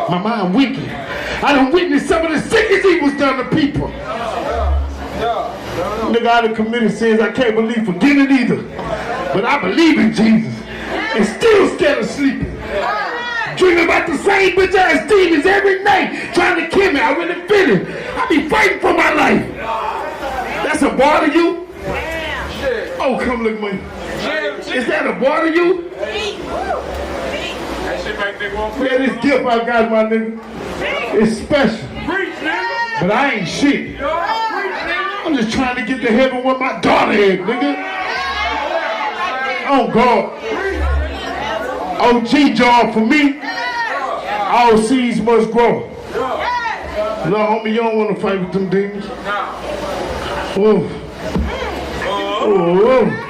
My mind weakened. I done witnessed some of the sickest evils done to people. Nigga, I done committed sins I can't believe forgetting either. But I believe in Jesus and still scared of sleeping. Dreaming about the same bitch ass demons every night trying to kill me. I really feel it. I be fighting for my life. That's a bar to you? Oh, come look at me. Is that a bar to you? Yeah, this gift I got, my nigga, it's special. But I ain't shit. I'm just trying to get to heaven with my daughter is, nigga. Oh, God. Oh, J-Dawg for me. All seeds must grow. No, homie, you don't want to fight with them demons. Oh. Oh.